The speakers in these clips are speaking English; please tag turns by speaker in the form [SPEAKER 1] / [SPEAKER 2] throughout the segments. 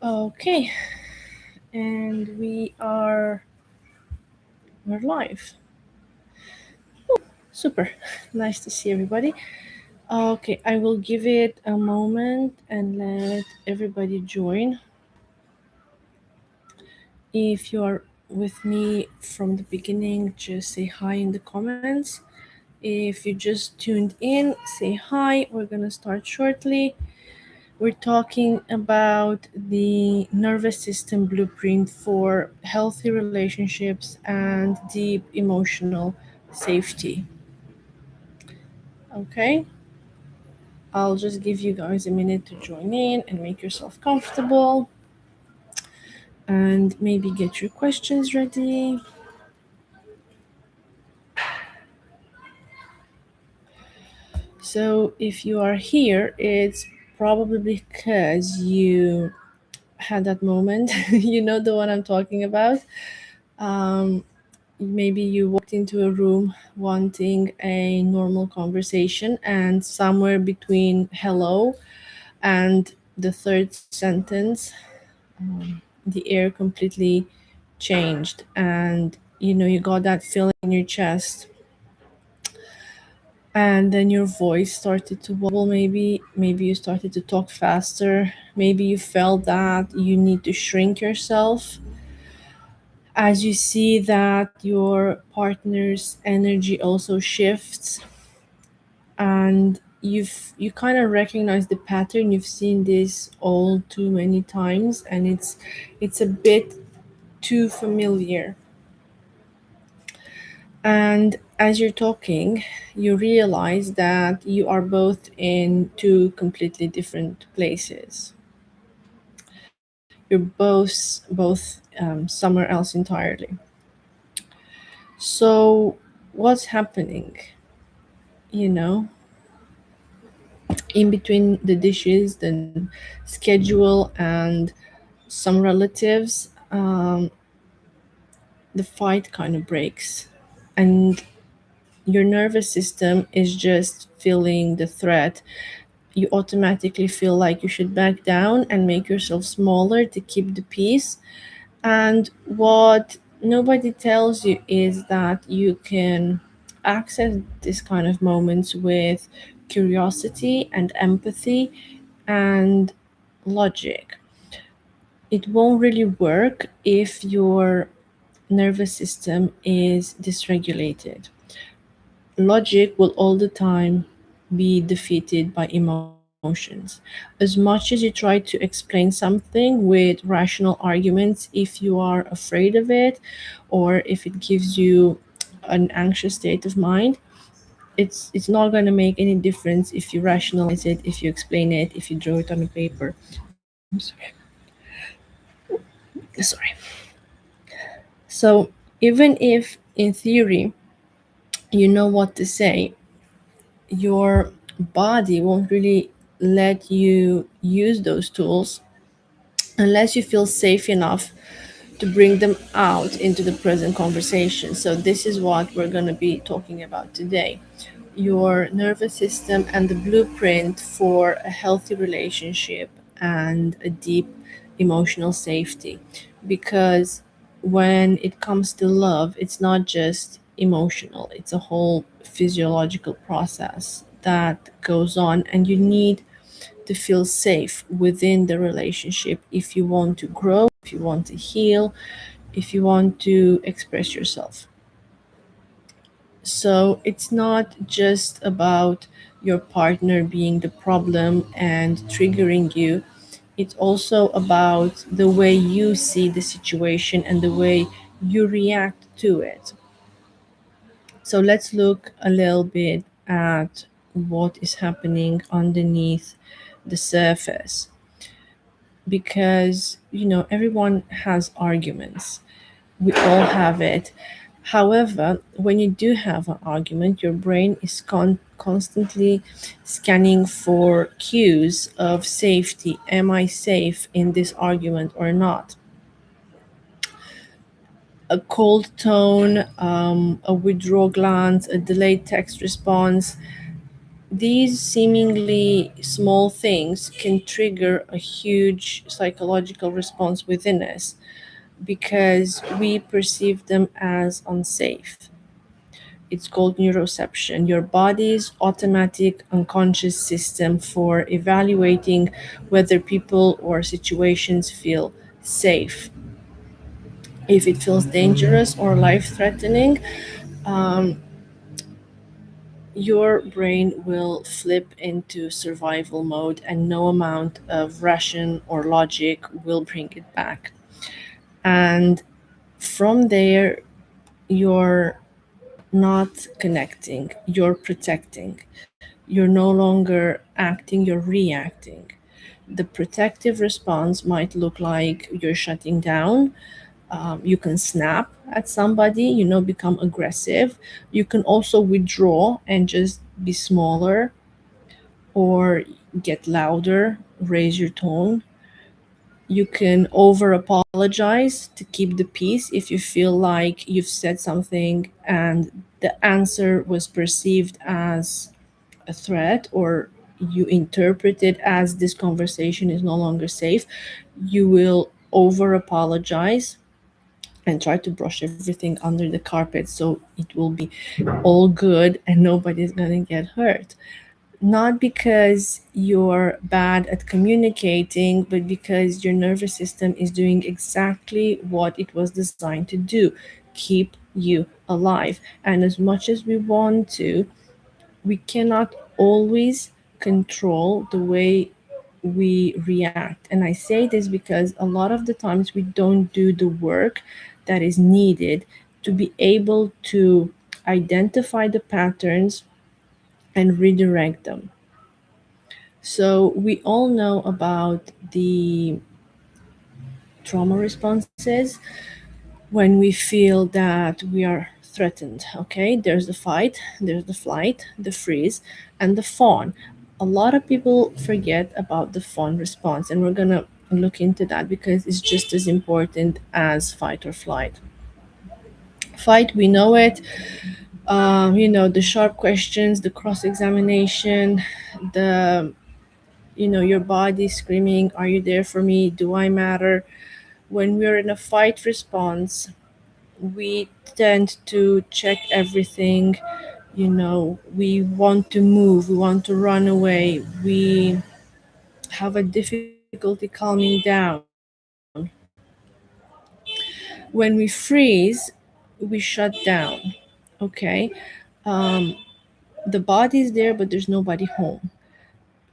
[SPEAKER 1] Okay, and we're live. Super. Nice to see everybody. Okay, I will give it a moment and let everybody join. If you are with me from the beginning, just say hi in the comments. If you just tuned in, say hi. We're gonna start shortly. We're talking about the nervous system blueprint for healthy relationships and deep emotional safety. Okay, I'll just give you guys a minute to join in and make yourself comfortable and maybe get your questions ready. So, if you are here, it's probably because you had that moment. You know the one I'm talking about. Um, Maybe you walked into a room wanting a normal conversation, and somewhere between hello and the third sentence, the air completely changed, and you got that feeling in your chest, and then your voice started to wobble. Maybe you started to talk faster. Maybe you felt that you need to shrink yourself as you see that your partner's energy also shifts, and you kind of recognize the pattern. You've seen this all too many times, and it's a bit too familiar. And as you're talking, you realize that you are both in two completely different places. You're both somewhere else entirely. So what's happening? You know, in between the dishes, the schedule, and some relatives, the fight kind of breaks, and your nervous system is just feeling the threat. You automatically feel like you should back down and make yourself smaller to keep the peace. And what nobody tells you is that you can access this kind of moments with curiosity and empathy and logic. It won't really work if your nervous system is dysregulated. Logic will all the time be defeated by emotions. As much as you try to explain something with rational arguments, if you are afraid of it or if it gives you an anxious state of mind, it's not going to make any difference if you rationalize it, if you explain it, if you draw it on a paper. I'm sorry. So even if in theory you know what to say, your body won't really let you use those tools unless you feel safe enough to bring them out into the present conversation. So, this is what we're going to be talking about today: your nervous system and the blueprint for a healthy relationship and a deep emotional safety. Because when it comes to love, it's not just emotional, it's a whole physiological process that goes on, and you need to feel safe within the relationship if you want to grow, if you want to heal, if you want to express yourself. So it's not just about your partner being the problem and triggering you. It's also about the way you see the situation and the way you react to it. So let's look a little bit at what is happening underneath the surface, because everyone has arguments. We all have it. However, when you do have an argument, your brain is constantly scanning for cues of safety. Am I safe in this argument or not? A cold tone, a withdrawal glance, a delayed text response, these seemingly small things can trigger a huge psychological response within us because we perceive them as unsafe. It's called neuroception, your body's automatic unconscious system for evaluating whether people or situations feel safe. If it feels dangerous or life threatening, your brain will flip into survival mode, and no amount of ration or logic will bring it back. And from there, you're not connecting, you're protecting. You're no longer acting, you're reacting. The protective response might look like you're shutting down. You can snap at somebody, become aggressive. You can also withdraw and just be smaller, or get louder, raise your tone. You can over apologize to keep the peace if you feel like you've said something and the answer was perceived as a threat, or you interpret it as this conversation is no longer safe. You will over apologize and try to brush everything under the carpet so it will be all good and nobody's gonna get hurt. Not because you're bad at communicating, but because your nervous system is doing exactly what it was designed to do: keep you alive. And as much as we want to, we cannot always control the way we react. And I say this because a lot of the times we don't do the work that is needed to be able to identify the patterns and redirect them. So we all know about the trauma responses when we feel that we are threatened. Okay, there's the fight, there's the flight, the freeze, and the fawn. A lot of people forget about the fawn response, and we're gonna look into that because it's just as important as fight or flight. Fight, we know it. The sharp questions, the cross examination, the your body screaming, "Are you there for me? Do I matter?" When we're in a fight response, we tend to check everything. We want to move, we want to run away, we have a difficulty calming down. When we freeze, we shut down. Okay. The body is there, but there's nobody home.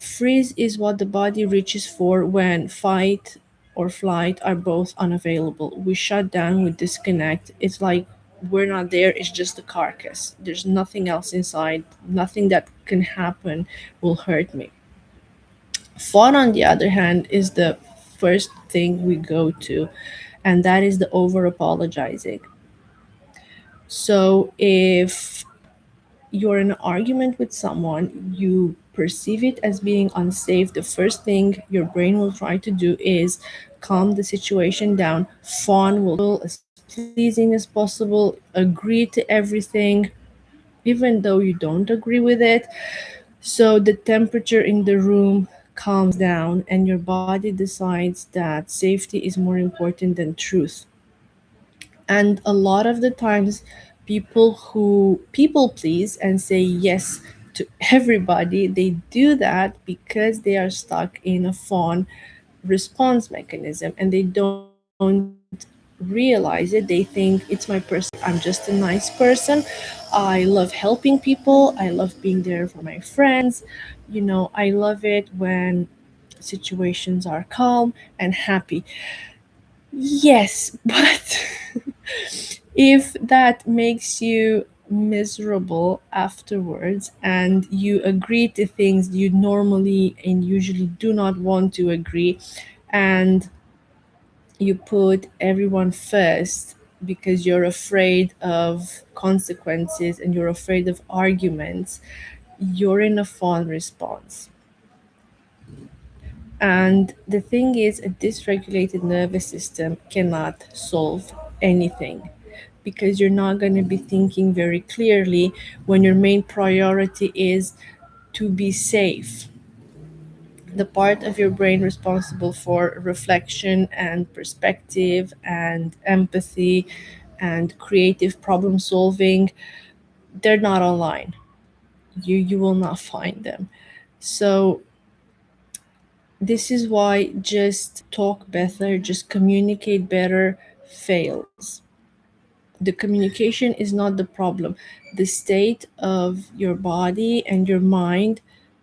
[SPEAKER 1] Freeze is what the body reaches for when fight or flight are both unavailable. We shut down, we disconnect. It's like we're not there, it's just a carcass. There's nothing else inside, nothing that can happen will hurt me. Fawn, on the other hand, is the first thing we go to, and that is the over apologizing. So if you're in an argument with someone, you perceive it as being unsafe, the first thing your brain will try to do is calm the situation down. Fawn will as pleasing as possible, agree to everything, even though you don't agree with it. So the temperature in the room calms down, and your body decides that safety is more important than truth. And a lot of the times, people who people please and say yes to everybody, they do that because they are stuck in a fawn response mechanism, and they don't realize it. They think it's my personality, I'm just a nice person, I love helping people, I love being there for my friends, I love it when situations are calm and happy. Yes, but if that makes you miserable afterwards and you agree to things you normally and usually do not want to agree, and you put everyone first because you're afraid of consequences and you're afraid of arguments, you're in a fawn response. And the thing is, a dysregulated nervous system cannot solve anything because you're not going to be thinking very clearly when your main priority is to be safe. The part of your brain responsible for reflection and perspective and empathy and creative problem solving, they're not online. You will not find them. So this is why just talk better, just communicate better fails. The communication is not the problem. The state of your body and your mind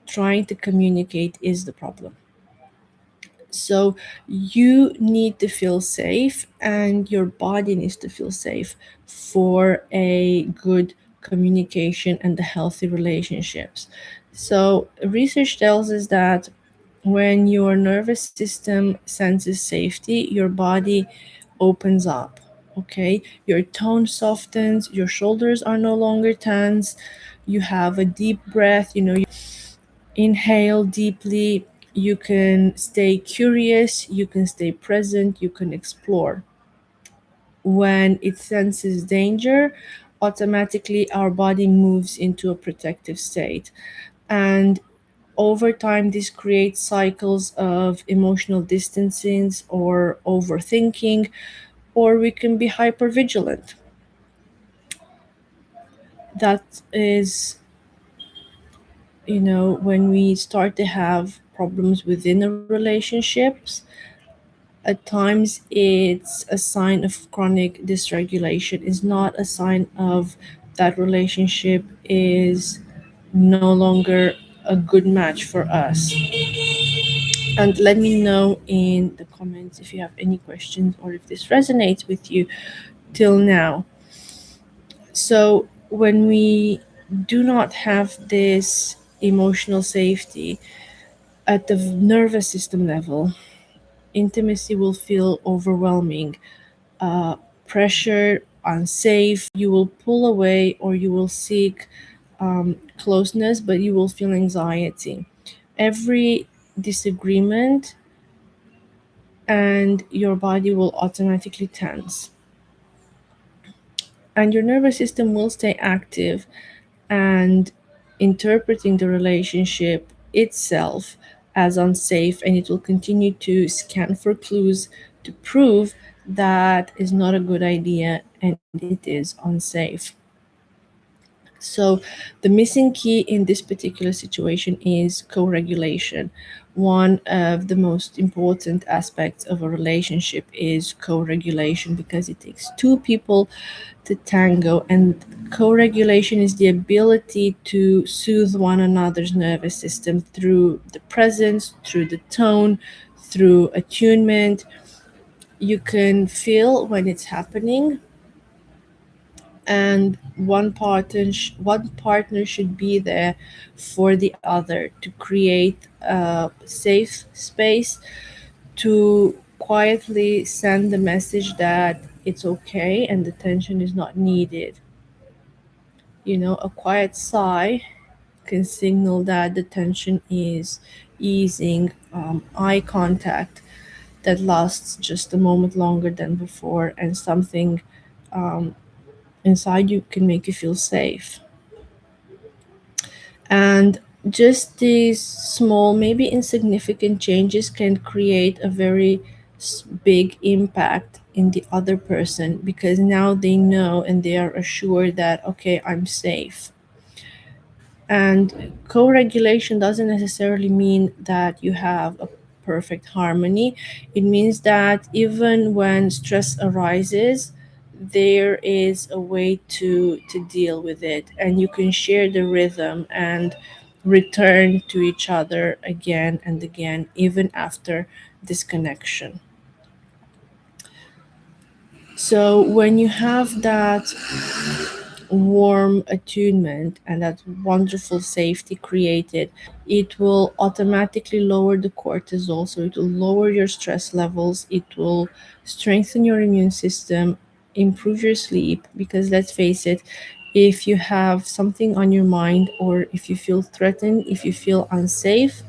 [SPEAKER 1] trying to communicate is the problem. So you need to feel safe, and your body needs to feel safe for a good communication and the healthy relationships. So research tells us that when your nervous system senses safety, your body opens up. Okay, your tone softens, your shoulders are no longer tense, you have a deep breath, inhale deeply, you can stay curious, you can stay present, you can explore. When it senses danger, automatically our body moves into a protective state. And over time, this creates cycles of emotional distancing or overthinking, or we can be hypervigilant. That is, when we start to have problems within the relationships. At times, it's a sign of chronic dysregulation. It's not a sign of that relationship is no longer a good match for us. And let me know in the comments if you have any questions or if this resonates with you till now. So, when we do not have this emotional safety at the nervous system level, intimacy will feel overwhelming, uh, pressure, unsafe. You will pull away or you will seek closeness, but you will feel anxiety. Every disagreement and your body will automatically tense. And your nervous system will stay active and interpreting the relationship itself as unsafe, and it will continue to scan for clues to prove that is not a good idea and it is unsafe. So, the missing key in this particular situation is co regulation. One of the most important aspects of a relationship is co regulation because it takes two people to tango, and co regulation is the ability to soothe one another's nervous system through the presence, through the tone, through attunement. You can feel when it's happening, and one partner should be there for the other to create a safe space to quietly send the message that it's okay and the tension is not needed. A quiet sigh can signal that the tension is easing. Eye contact that lasts just a moment longer than before, and something inside you can make you feel safe. And just these small, maybe insignificant changes can create a very big impact in the other person because now they know and they are assured that, okay, I'm safe. And co regulation doesn't necessarily mean that you have a perfect harmony. It means that even when stress arises, there is a way to deal with it, and you can share the rhythm and return to each other again and again, even after disconnection. So, when you have that warm attunement and that wonderful safety created, it will automatically lower the cortisol. So it will lower your stress levels, it will strengthen your immune system, improve your sleep. Because let's face it, if you have something on your mind, or if you feel threatened, if you feel unsafe,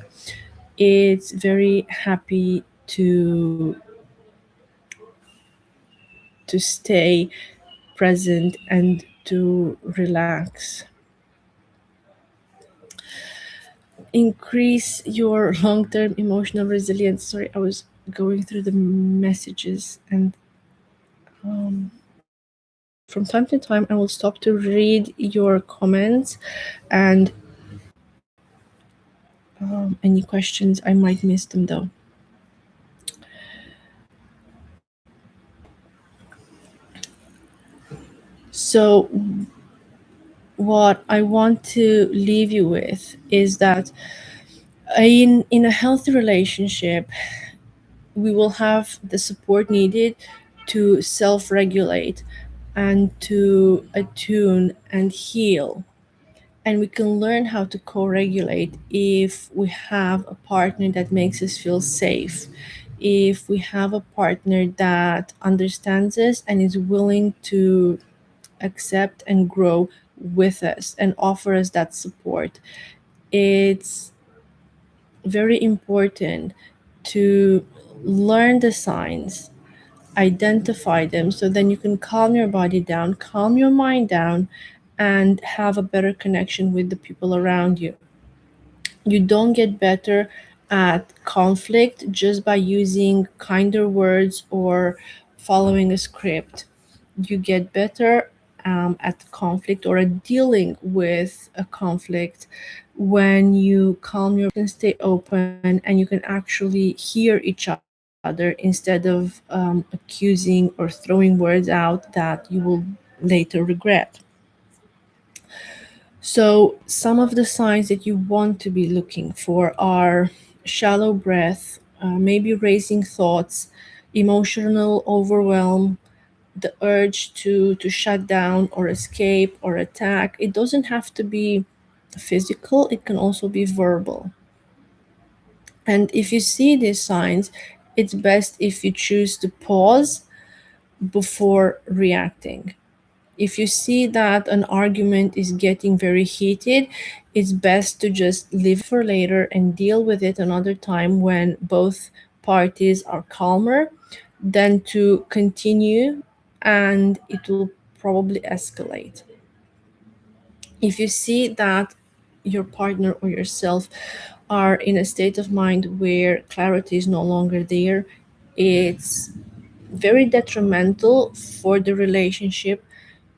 [SPEAKER 1] it's very happy to stay present and to relax. increase your long-term emotional resilience. Sorry, I was going through the messages, and from time to time I will stop to read your comments and any questions. I might miss them though. So what I want to leave you with is that in a healthy relationship, we will have the support needed to self-regulate and to attune and heal. And we can learn how to co-regulate if we have a partner that makes us feel safe, if we have a partner that understands us and is willing to accept and grow with us and offer us that support. It's very important to learn the signs, identify them, so then you can calm your body down, calm your mind down, and have a better connection with the people around you. You don't get better at conflict just by using kinder words or following a script. You get better at conflict or at dealing with a conflict when you calm your can stay open and you can actually hear each other instead of accusing or throwing words out that you will later regret. So, some of the signs that you want to be looking for are shallow breath, maybe racing thoughts, emotional overwhelm, the urge to shut down or escape or attack. It doesn't have to be physical, it can also be verbal. And if you see these signs, it's best if you choose to pause before reacting. If you see that an argument is getting very heated, it's best to just leave it for later and deal with it another time when both parties are calmer than to continue, and it will probably escalate. If you see that your partner or yourself are in a state of mind where clarity is no longer there, it's very detrimental for the relationship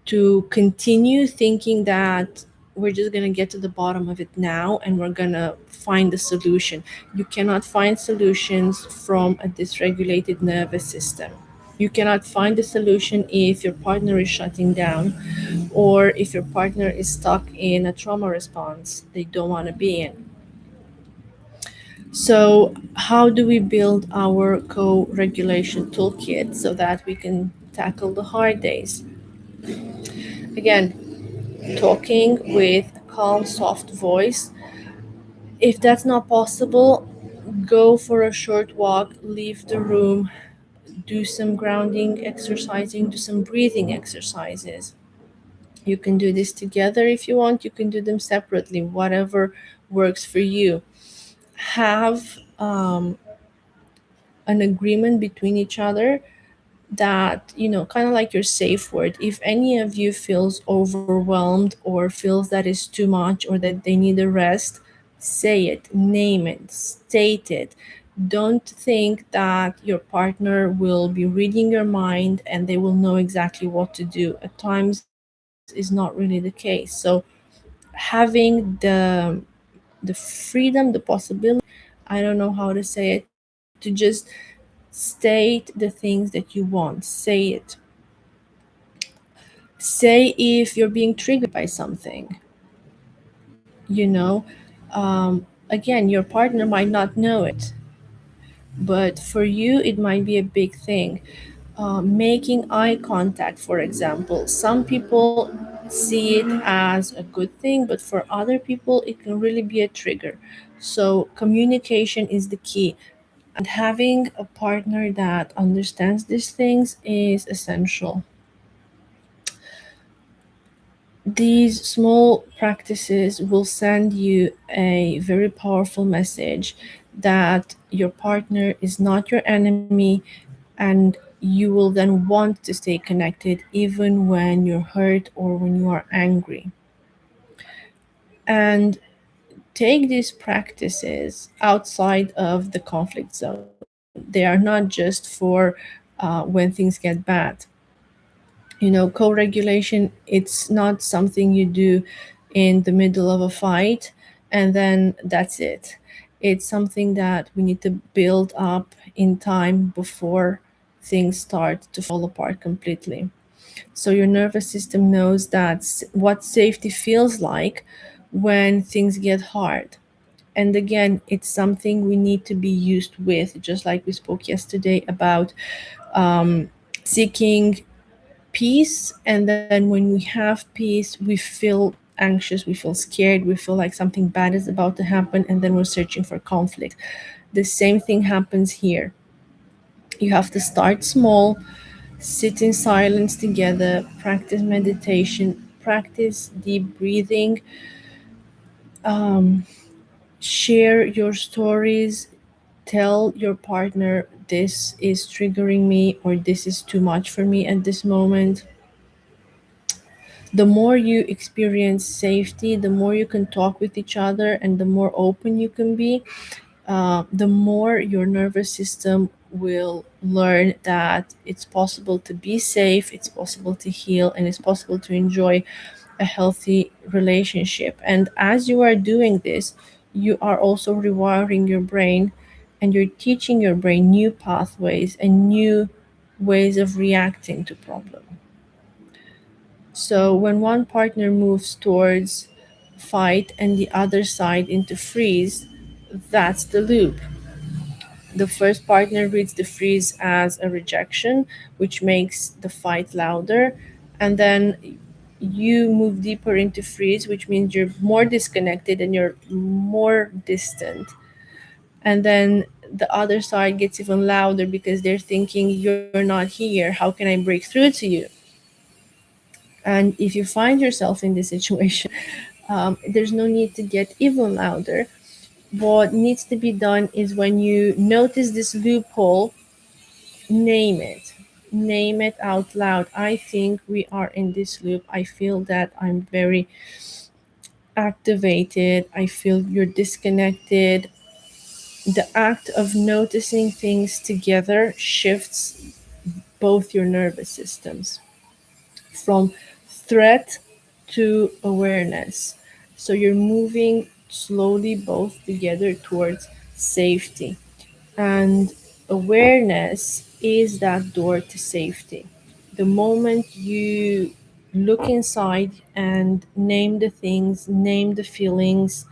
[SPEAKER 1] to continue thinking that we're just going to get to the bottom of it now and we're going to find a solution. You cannot find solutions from a dysregulated nervous system. You cannot find a solution if your partner is shutting down or if your partner is stuck in a trauma response they don't want to be in. So, how do we build our co regulation toolkit so that we can tackle the hard days? Again, talking with a calm, soft voice. If that's not possible, go for a short walk, leave the room, do some grounding exercising, do some breathing exercises. You can do this together if you want, you can do them separately, whatever works for you. Have an agreement between each other that, kind of like your safe word. If any of you feels overwhelmed or feels that is too much or that they need a rest, say it, name it, state it. Don't think that your partner will be reading your mind and they will know exactly what to do. At times is not really the case. So having the freedom, the possibility, I don't know how to say it, to just state the things that you want. Say it. Say if you're being triggered by something, you know. Again, your partner might not know it, but for you it might be a big thing. Making eye contact, for example, some people see it as a good thing, but for other people it can really be a trigger. So communication is the key, and having a partner that understands these things is essential. These small practices will send you a very powerful message that your partner is not your enemy, and you will then want to stay connected even when you're hurt or when you are angry. And take these practices outside of the conflict zone. They are not just for when things get bad. Co-regulation, it's not something you do in the middle of a fight and then that's it. It's something that we need to build up in time before things start to fall apart completely. So your nervous system knows what safety feels like when things get hard. And again, it's something we need to be used with, just like we spoke yesterday about seeking peace. And then when we have peace, we feel anxious, we feel scared, we feel like something bad is about to happen, and then we're searching for conflict. The same thing happens here. You have to start small, sit in silence together, practice meditation, practice deep breathing, share your stories, tell your partner, this is triggering me, or this is too much for me at this moment. The more you experience safety, the more you can talk with each other, and the more open you can be, the more your nervous system will learn that it's possible to be safe, it's possible to heal, and it's possible to enjoy a healthy relationship. And as you are doing this, you are also rewiring your brain, and you're teaching your brain new pathways and new ways of reacting to problems. So when one partner moves towards fight and the other side into freeze, that's the loop. The first partner reads the freeze as a rejection, which makes the fight louder. And then you move deeper into freeze, which means you're more disconnected and you're more distant. And then the other side gets even louder because they're thinking, you're not here. How can I break through to you? And if you find yourself in this situation, there's no need to get even louder. What needs to be done is when you notice this loophole, name it. Name it out loud. I think we are in this loop. I feel that I'm very activated. I feel you're disconnected. The act of noticing things together shifts both your nervous systems from threat to awareness. So you're moving slowly both together towards safety. And awareness is that door to safety. The moment you look inside and name the things, name the feelings,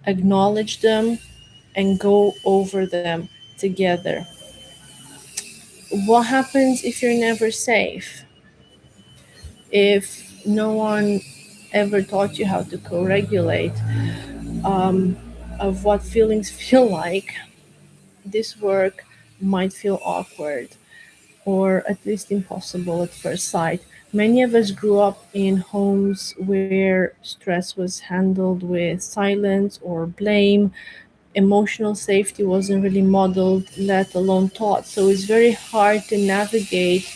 [SPEAKER 1] acknowledge them, and go over them together. What happens if you're never safe? If no one ever taught you how to co regulate, of what feelings feel like, this work might feel awkward or at least impossible at first sight. Many of us grew up in homes where stress was handled with silence or blame. Emotional safety wasn't really modeled, let alone taught. So it's very hard to navigate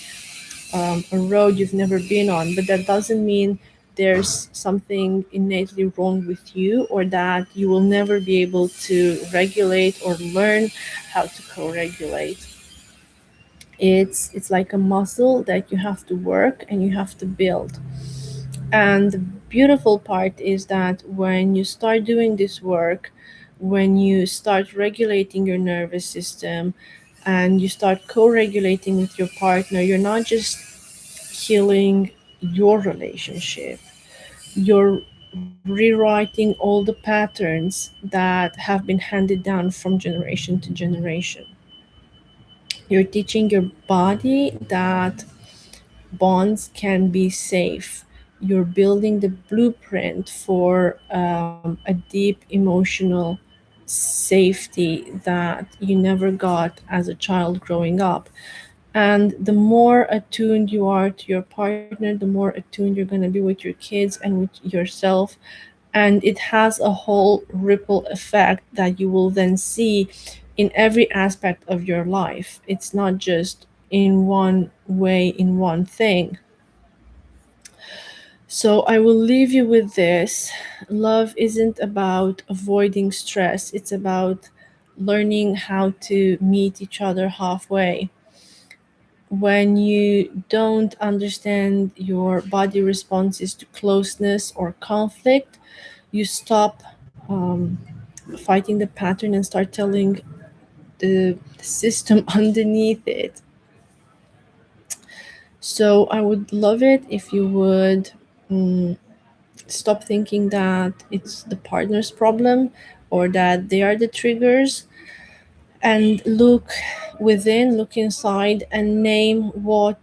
[SPEAKER 1] a road you've never been on. But that doesn't mean there's something innately wrong with you or that you will never be able to regulate or learn how to co regulate. It's like a muscle that you have to work and you have to build. And the beautiful part is that when you start doing this work, when you start regulating your nervous system and you start co-regulating with your partner, you're not just healing your relationship, you're rewriting all the patterns that have been handed down from generation to generation. You're teaching your body that bonds can be safe. You're building the blueprint for a deep emotional safety that you never got as a child growing up. And the more attuned you are to your partner, the more attuned you're going to be with your kids and with yourself. And it has a whole ripple effect that you will then see in every aspect of your life. It's not just in one way, in one thing. So I will leave you with this. Love isn't about avoiding stress, it's about learning how to meet each other halfway. When you don't understand your body responses to closeness or conflict, you stop um, fighting the pattern and start telling the system underneath it. So I would love it if you would mm, stop thinking that it's the partner's problem or that they are the triggers, and look within, look inside, and name what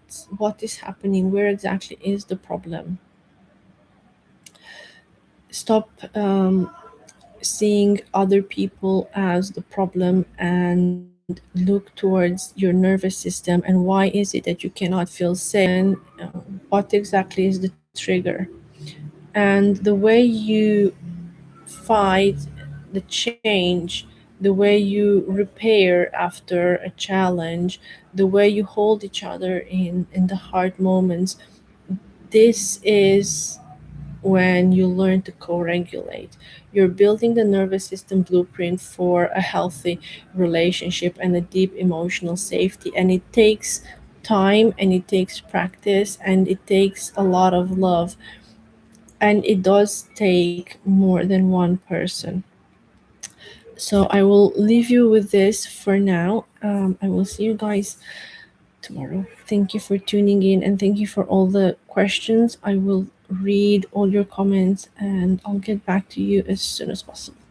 [SPEAKER 1] is happening, where exactly is the problem. Stop seeing other people as the problem and look towards your nervous system, and why is it that you cannot feel safe, and what exactly is the trigger. And the way you fight the change, the way you repair after a challenge, the way you hold each other in the hard moments, this is when you learn to co-regulate. You're building the nervous system blueprint for a healthy relationship and a deep emotional safety. And it takes time, and it takes practice, and it takes a lot of love, and it does take more than one person. So I will leave you with this for now. I will see you guys tomorrow. Thank you for tuning in, and thank you for all the questions. I will read all your comments, and I'll get back to you as soon as possible.